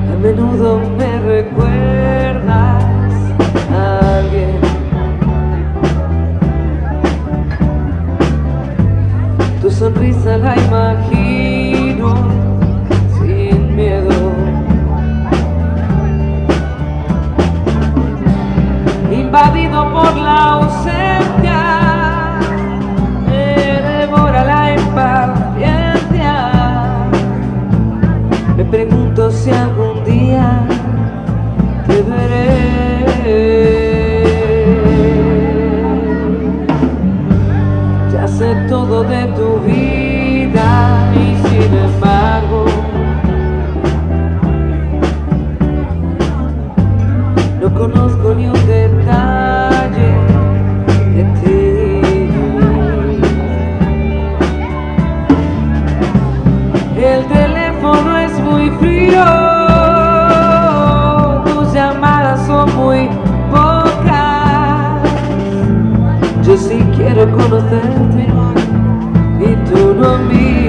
A menudo me recuerdas a alguien. Tu sonrisa la imagino sin miedo. Invadido por la ausencia, me devora la impaciencia. Me pregunto si algún día te veré. Ya sé todo de tu vida y sin embargo no conozco ni un detalle de ti. El teléfono es muy frío, tus llamadas son muy pocas. Yo sí quiero conocerte y tú no a mí.